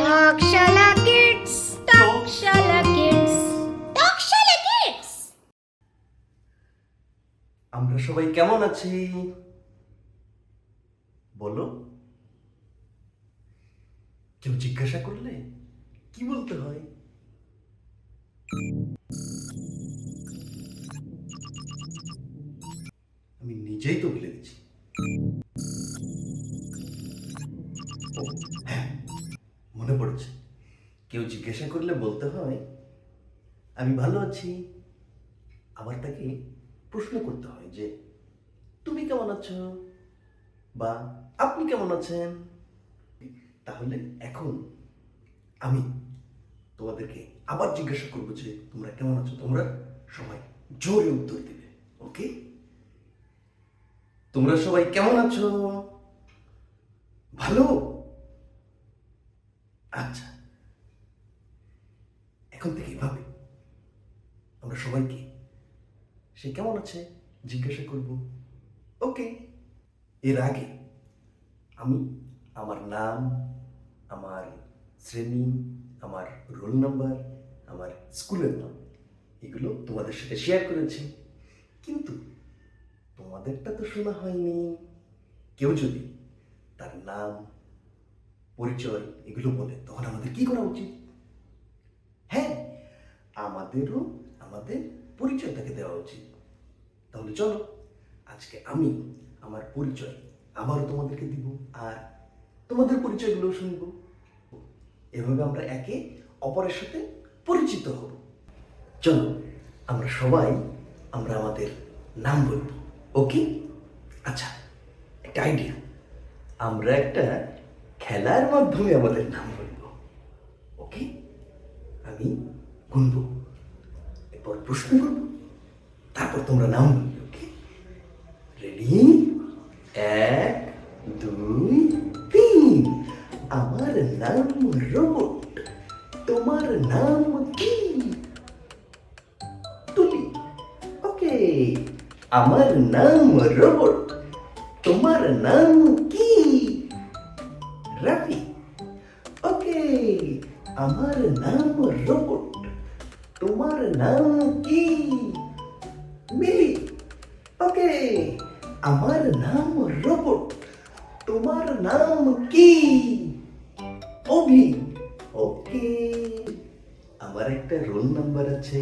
টকশালা kids, টকশালা kids, টকশালা kids. আমরা সবাই কেমন আছি বলো। কেউ জিজ্ঞাসা করলে কি বলতে হয়? আমি নিজেই তো ভুলে গেছি। ও হ্যাঁ, মনে পড়েছে। কেউ জিজ্ঞাসা করলে বলতে হয় আমি ভালো আছি। আবার তাকে প্রশ্ন করতে হয় যে তুমি কেমন আছো বা আপনি কেমন আছেন। তাহলে এখন আমি তোমাদেরকে আবার জিজ্ঞাসা করবো যে তোমরা কেমন আছো। তোমরা সবাই জোরে উত্তর দেবে। ওকে, তোমরা সবাই কেমন আছো? ভালো? আচ্ছা, এখন থেকে এভাবে আমরা সবাইকে সে কেমন আছে জিজ্ঞাসা করব। ওকে, এর আগে আমি আমার নাম, আমার শ্রেণী, আমার রোল নাম্বার, আমার স্কুলের নাম এগুলো তোমাদের সাথে শেয়ার করেছি, কিন্তু তোমাদেরটা তো শোনা হয়নি। কেউ যদি তার নাম, পরিচয় এগুলো বলে তখন আমাদের কি করা উচিত? হ্যাঁ, আমাদেরও আমাদের পরিচয় তাকে দেওয়া উচিত। তাহলে চলো আজকে আমি আমার পরিচয় আবারও তোমাদেরকে দিব, আর তোমাদের পরিচয়গুলো শুনব। এভাবে আমরা একে অপরের সাথে পরিচিত হব। চলো আমরা সবাই আমাদের নাম বলবো। ওকে, আচ্ছা, একটা আইডিয়া। আমরা একটা খেলার মাধ্যমে আমাদের নাম বলবো। ওকে, আমি গুনবো, এরপর প্রশ্ন করবো, তারপর তোমরা নাম বলবে। ওকে, রেডি? 1, 2, 3। আমার নাম রোবট। তোমার নাম কি? তুলি। ওকে, আমার নাম রোবট। তোমার নাম কি? রাফি। ওকে, আমার নাম রোবট। তোমার নাম কি? মিলি। ওকে, আমার নাম রোবট। তোমার নাম কি? অভি। ওকে, আমার একটা রোল নাম্বার আছে,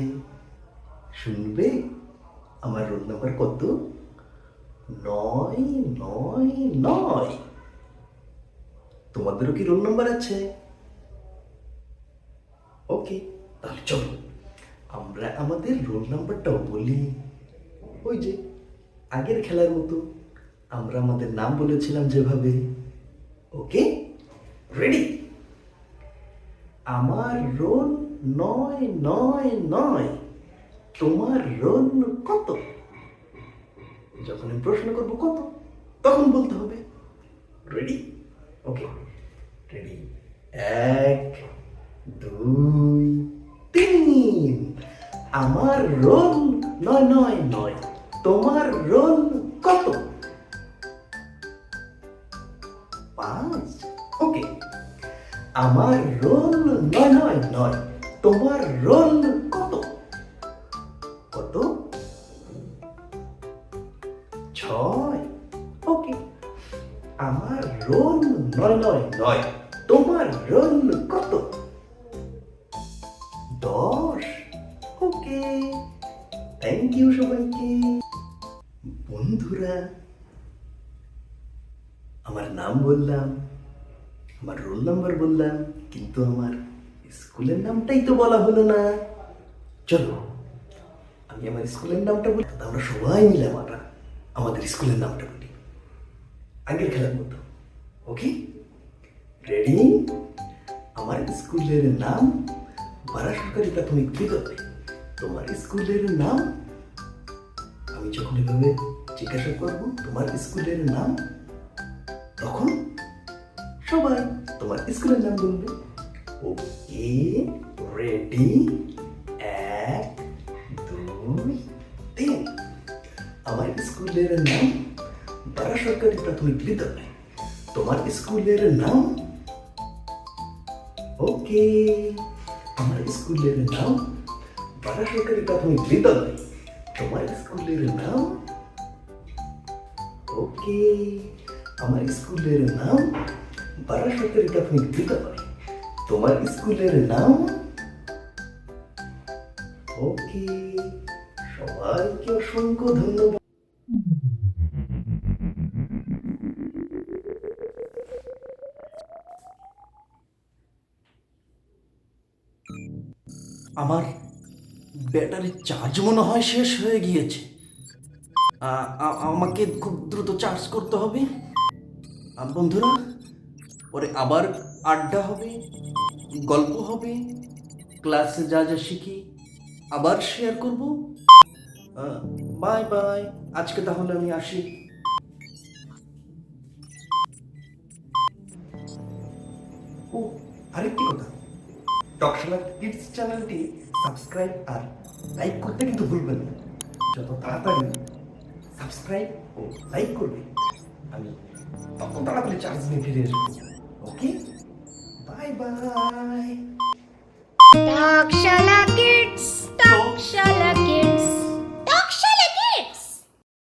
শুনবে? আমার রোল নাম্বার কত? 999। তোমাদেরও কি রোল নাম্বার আছে? ওকে, তাহলে চলো আমরা আমাদের রোল নাম্বারটাও বলি। ওই যে আগের খেলার মতো আমরা আমাদের নাম বলেছিলাম যেভাবে। ওকে, রেডি? আমার রোল 999। তোমার রোল কত? যখন আমি প্রশ্ন করবো কত, তখন বলতে হবে। রেডি? ওকে, রেডি? 1, 2, 3। আমার রোল 999। তোমার রোল কত? 5। ওকে, আমার রোল 999। তোমার রোল কত? কত? 6। ওকে, আমার রোল 999। তোমার রোল কত? 10। ওকে, থ্যাংক ইউ সবাইকে। বন্ধুরা, আমার নাম বললাম, আমার রোল নাম্বার বললাম, কিন্তু আমার স্কুলের নামটাই তো বলা হলো না। চলো আমি আমার স্কুলের নামটা বলি, আমরা সবাই মিলে আমাদের স্কুলের নামটা বলি আগের খেলার মতো। ওকে, রেডি? আমার স্কুলের নাম বারা সরকারি প্রাথমিক বিদ্যালয়। তোমার স্কুলের নাম? আমি যখন এভাবে জিজ্ঞাসা করব তোমার স্কুলের নাম, তখন সবাই তোমার স্কুলের নাম বলবে। ওকে, রেডি? 1, 2, 3। আমার স্কুলের নাম বারা সরকারি প্রাথমিক বিদ্যালয়। তোমার স্কুলের নাম? ওকে, আমার স্কুলের নাম বারা সরকারি প্রাথমিক বিদ্যালয়। তোমার স্কুলের নাম? ওকে, আমার স্কুলের নাম বারা সরকারি প্রাথমিক বিদ্যালয়। তোমার স্কুলের নাম? ওকে, সবাইকে অসংখ্য ধন্যবাদ। আমার ব্যাটারির চার্জ মনে হয় শেষ হয়ে গিয়েছে। আমাকে খুব দ্রুত চার্জ করতে হবে। বন্ধুরা, পরে আবার আড্ডা হবে, গল্প হবে, ক্লাসে যা যা শিখি আবার শেয়ার করব। বাই বাই, আজকে তাহলে আমি আসি। ও, আরেকটি কথা, টকশালা কিডস চ্যানেলটি সাবস্ক্রাইব আর লাইক করতে কিন্তু ভুলবেন না। যত তাড়াতাড়ি সাবস্ক্রাইব ও লাইক করবে, আমি তত তাড়াতাড়ি চার্জ নিয়ে ফিরে আসবো। ওকে, বাই বাই। টকশালা